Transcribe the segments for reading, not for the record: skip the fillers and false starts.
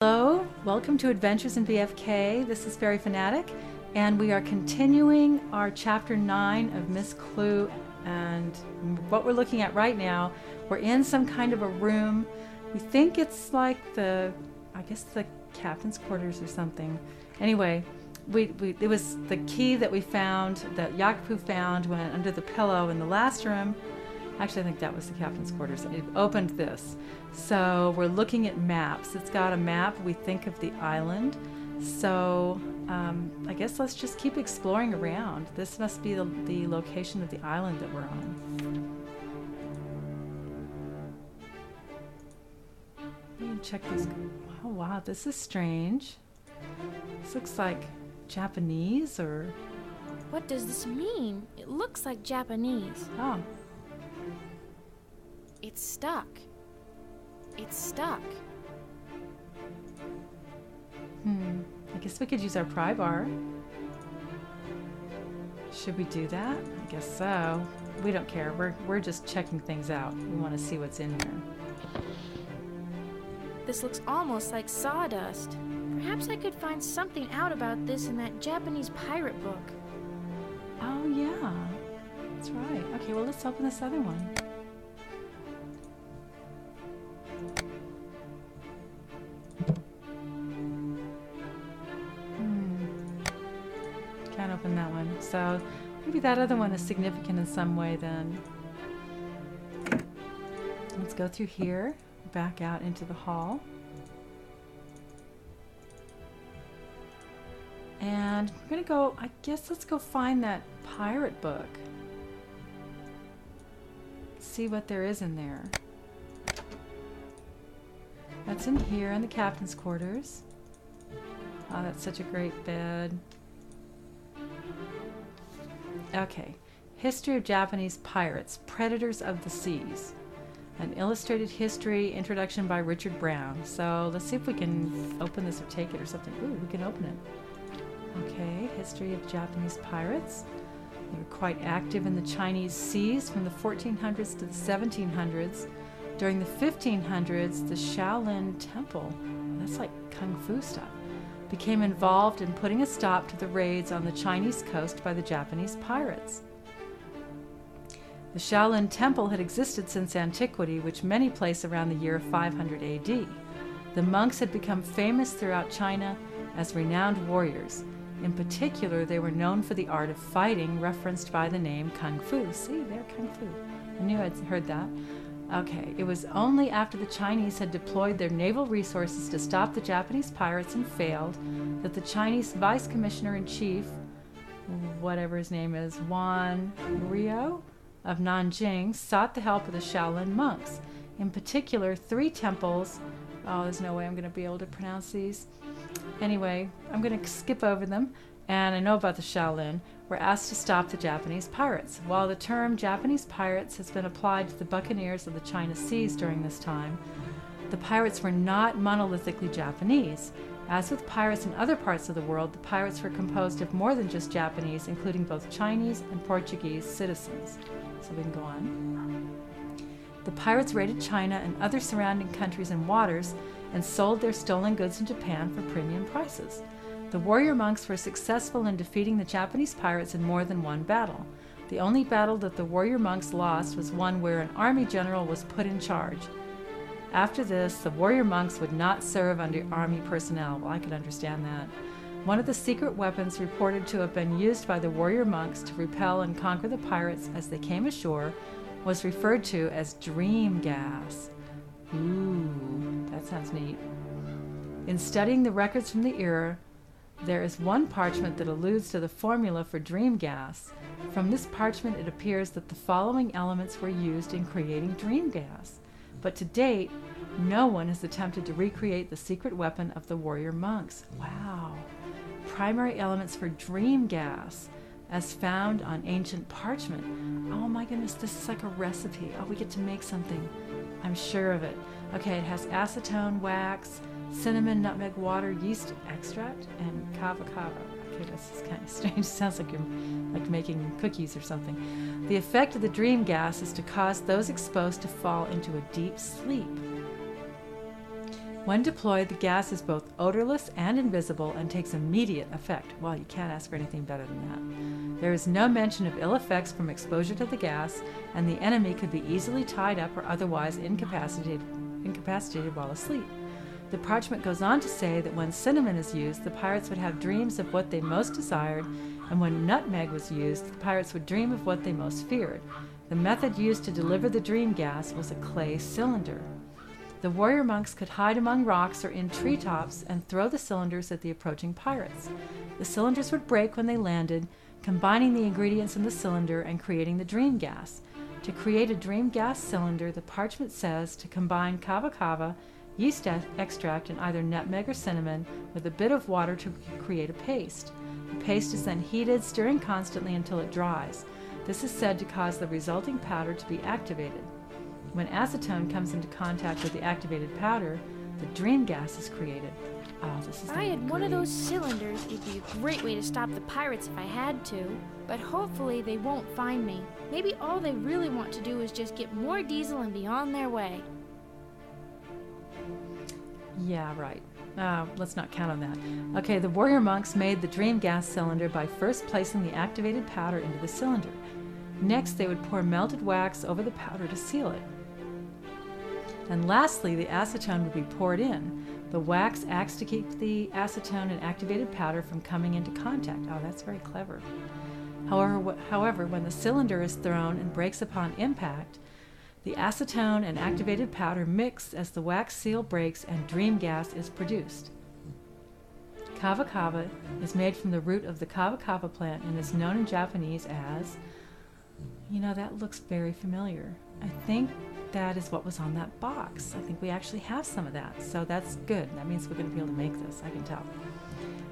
Hello, welcome to Adventures in BFK. This is Fairy Fanatic, and we are continuing our Chapter 9 of Miss Clue. And what we're looking at right now, we're in some kind of a room. We think it's like the captain's quarters or something. Anyway, it was the key that we found, that Yakupu found when under the pillow in the last room. Actually, I think that was the captain's quarters. It opened this. So we're looking at maps. It's got a map, we think, of the island. So I guess let's just keep exploring around. This must be the location of the island that we're on. Let me check these. Oh, wow, this is strange. This looks like Japanese or... What does this mean? It looks like Japanese. Oh. It's stuck. It's stuck. I guess we could use our pry bar. Should we do that? I guess so. We don't care. We're just checking things out. We want to see what's in here. This looks almost like sawdust. Perhaps I could find something out about this in that Japanese pirate book. Oh, yeah. That's right. Okay, well, let's open this other one. Can't open that one. So maybe that other one is significant in some way then. Let's go through here, back out into the hall. And we're going to go, I guess let's go find that pirate book. See what there is in there. That's in here in the captain's quarters. Oh, that's such a great bed. Okay. History of Japanese Pirates, Predators of the Seas. An illustrated history, introduction by Richard Brown. So let's see if we can open this or take it or something. Ooh, we can open it. Okay, history of Japanese pirates. They were quite active in the Chinese seas from the 1400s to the 1700s. During the 1500s, the Shaolin Temple, that's like kung fu stuff, became involved in putting a stop to the raids on the Chinese coast by the Japanese pirates. The Shaolin Temple had existed since antiquity, which many place around the year 500 AD. The monks had become famous throughout China as renowned warriors. In particular, they were known for the art of fighting, referenced by the name Kung Fu. See, they're Kung Fu. I knew I'd heard that. Okay, it was only after the Chinese had deployed their naval resources to stop the Japanese pirates and failed that the Chinese Vice Commissioner-in-Chief, whatever his name is, Wan Rio of Nanjing, sought the help of the Shaolin monks. In particular, 3 temples. Oh, there's no way I'm going to be able to pronounce these. Anyway, I'm going to skip over them, and I know about the Shaolin, were asked to stop the Japanese pirates. While the term Japanese pirates has been applied to the buccaneers of the China Seas during this time, the pirates were not monolithically Japanese. As with pirates in other parts of the world, the pirates were composed of more than just Japanese, including both Chinese and Portuguese citizens. So we can go on. The pirates raided China and other surrounding countries and waters and sold their stolen goods in Japan for premium prices. The warrior monks were successful in defeating the Japanese pirates in more than one battle. The only battle that the warrior monks lost was one where an army general was put in charge. After this, the warrior monks would not serve under army personnel. Well, I could understand that. One of the secret weapons reported to have been used by the warrior monks to repel and conquer the pirates as they came ashore was referred to as dream gas. Ooh, that sounds neat. In studying the records from the era, there is one parchment that alludes to the formula for dream gas. From this parchment, it appears that the following elements were used in creating dream gas. But to date, no one has attempted to recreate the secret weapon of the warrior monks. Wow. Primary elements for dream gas, as found on ancient parchment. Oh my goodness, this is like a recipe. Oh, we get to make something. I'm sure of it. Okay, it has acetone, wax, cinnamon, nutmeg, water, yeast extract, and kava kava. Okay, this is kind of strange. It sounds like you're like making cookies or something. The effect of the dream gas is to cause those exposed to fall into a deep sleep. When deployed, the gas is both odorless and invisible and takes immediate effect. Well, you can't ask for anything better than that. There is no mention of ill effects from exposure to the gas, and the enemy could be easily tied up or otherwise incapacitated while asleep. The parchment goes on to say that when cinnamon is used, the pirates would have dreams of what they most desired, and when nutmeg was used, the pirates would dream of what they most feared. The method used to deliver the dream gas was a clay cylinder. The warrior monks could hide among rocks or in treetops and throw the cylinders at the approaching pirates. The cylinders would break when they landed, combining the ingredients in the cylinder and creating the dream gas. To create a dream gas cylinder, the parchment says to combine kava kava, yeast extract, and either nutmeg or cinnamon with a bit of water to create a paste. The paste is then heated, stirring constantly until it dries. This is said to cause the resulting powder to be activated. When acetone comes into contact with the activated powder, the dream gas is created. Oh, this is if I had one of those cylinders, it'd be a great way to stop the pirates if I had to. But hopefully they won't find me. Maybe all they really want to do is just get more diesel and be on their way. Yeah, right. Let's not count on that. Okay, the warrior monks made the dream gas cylinder by first placing the activated powder into the cylinder. Next, they would pour melted wax over the powder to seal it. And lastly, the acetone would be poured in. The wax acts to keep the acetone and activated powder from coming into contact. Oh, that's very clever. However, when the cylinder is thrown and breaks upon impact, the acetone and activated powder mix as the wax seal breaks and dream gas is produced. Kava kava is made from the root of the kava kava plant and is known in Japanese as, that looks very familiar. I think that is what was on that box. I think we actually have some of that, so that's good. That means we're going to be able to make this, I can tell.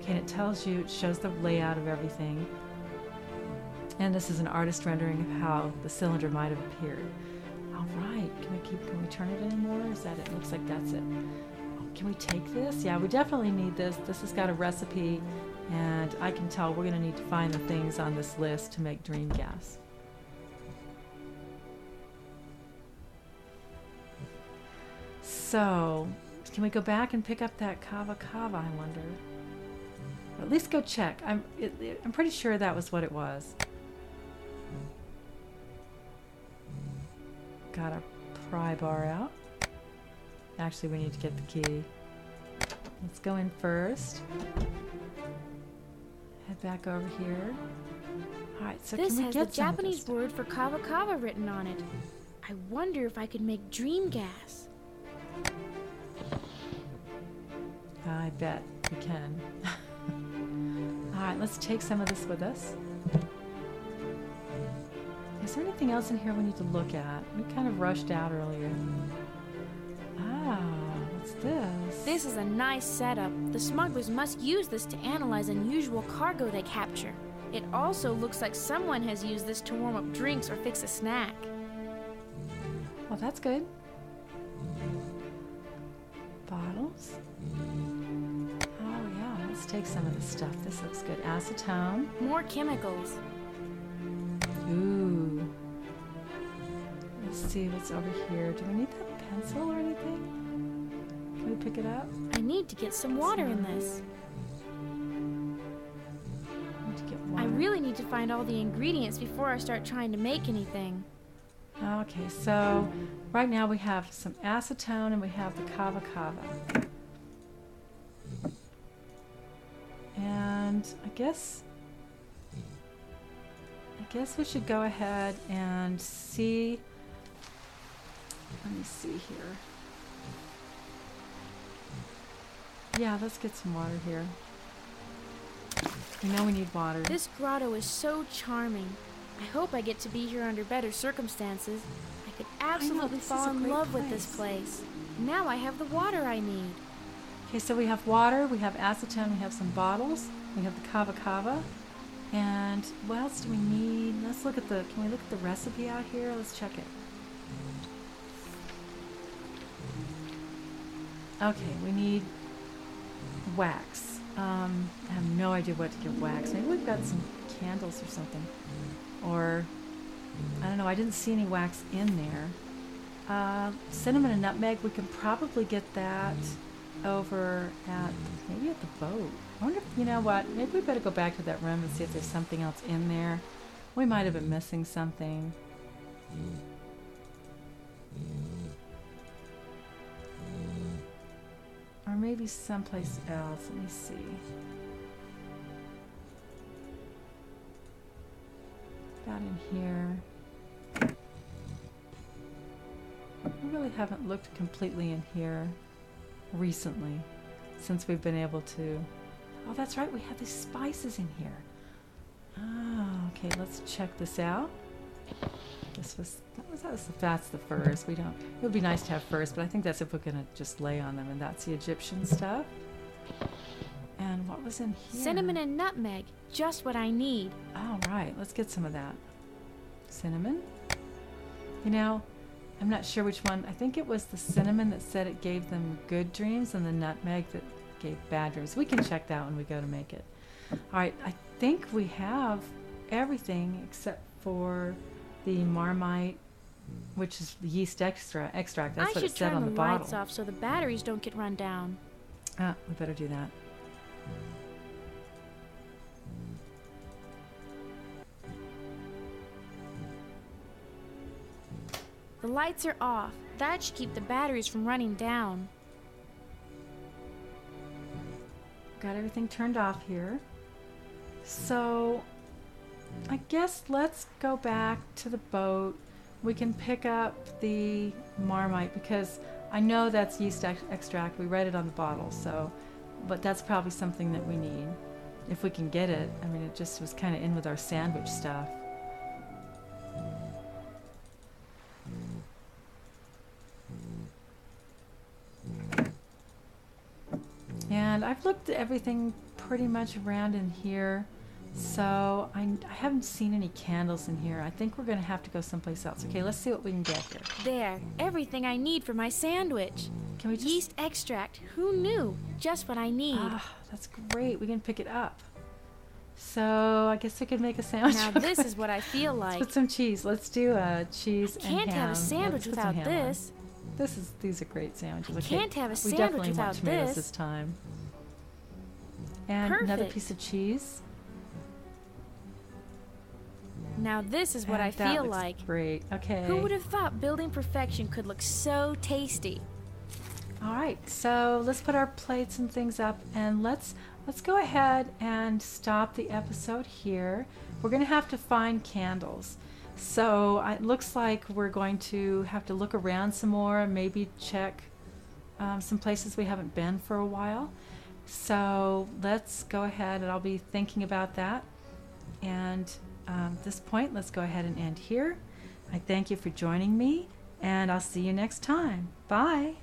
Okay, and it shows the layout of everything. And this is an artist rendering of how the cylinder might have appeared. All right, can we turn it anymore? Is that it? Looks like that's it. Can we take this? Yeah, we definitely need this. This has got a recipe, and I can tell we're going to need to find the things on this list to make dream gas. So, can we go back and pick up that kava kava, I wonder? Or at least go check. I'm pretty sure that was what it was. Got our pry bar out. Actually, we need to get the key. Let's go in first. Head back over here. Alright, so this can we has get the Japanese word for kava kava written on it. I wonder if I could make dream gas. I bet we can. Alright, let's take some of this with us. Is there anything else in here we need to look at? We kind of rushed out earlier. Ah, what's this? This is a nice setup. The smugglers must use this to analyze unusual cargo they capture. It also looks like someone has used this to warm up drinks or fix a snack. Well, that's good. Bottles. Oh yeah, let's take some of this stuff. This looks good. Acetone. More chemicals. Ooh. Let's see what's over here. Do we need that pencil or anything? Can we pick it up? I need to get some water in this. Need to get water. I really need to find all the ingredients before I start trying to make anything. Okay, so right now we have some acetone and we have the kava kava. And I guess we should go ahead and see. Let me see here. Yeah, let's get some water here. We know we need water. This grotto is so charming. I hope I get to be here under better circumstances. I could absolutely fall in love with this place. Now I have the water I need. Okay, so we have water, we have acetone, we have some bottles, we have the kava kava. And what else do we need? Can we look at the recipe out here? Let's check it. Okay, we need wax. I have no idea what to get wax. Maybe we've got some candles or something. Or, I don't know, I didn't see any wax in there. Cinnamon and nutmeg, we can probably get that. over at maybe at the boat. I wonder if, you know what? Maybe we better go back to that room and see if there's something else in there. We might have been missing something. Or maybe someplace else. Let me see. About in here. We really haven't looked completely in here recently, since we've been able to. Oh, that's right, we have these spices in here. Oh, okay, let's check this out. That's the furs. We don't. It would be nice to have furs, but I think that's if we're gonna just lay on them, and that's the Egyptian stuff. And what was in here? Cinnamon and nutmeg, just what I need. All right, let's get some of that. Cinnamon. You know, I'm not sure which one. I think it was the cinnamon that said it gave them good dreams, and the nutmeg that gave bad dreams. We can check that when we go to make it. All right, I think we have everything except for the Marmite, which is the yeast extract. That's what it said on the bottle. I should turn the lights off so the batteries don't get run down. Ah, we better do that. The lights are off. That should keep the batteries from running down. Got everything turned off here. So I guess let's go back to the boat. We can pick up the Marmite because I know that's yeast extract. We read it on the bottle, so, but that's probably something that we need if we can get it. I mean, it just was kind of in with our sandwich stuff. And I've looked at everything pretty much around in here, so I haven't seen any candles in here. I think we're going to have to go someplace else. Okay, let's see what we can get here. There, everything I need for my sandwich. Can we just... Yeast extract, who knew? Just what I need. Ah, that's great. We can pick it up. So I guess we could make a sandwich. Now this is what I feel like. Let's put some cheese. Let's do a cheese and ham. Can't have a sandwich without this. These are great sandwiches. Okay. Can't have a We sandwich definitely without want tomatoes this. this time. And another Perfect. piece of cheese. Now this is what I That feel looks like. Great. Okay. Who would have thought building perfection could look so tasty? All right. So let's put our plates and things up, and let's go ahead and stop the episode here. We're going to have to find candles. So it looks like we're going to have to look around some more, maybe check some places we haven't been for a while. So let's go ahead, and I'll be thinking about that. And at this point, let's go ahead and end here. I thank you for joining me, and I'll see you next time. Bye.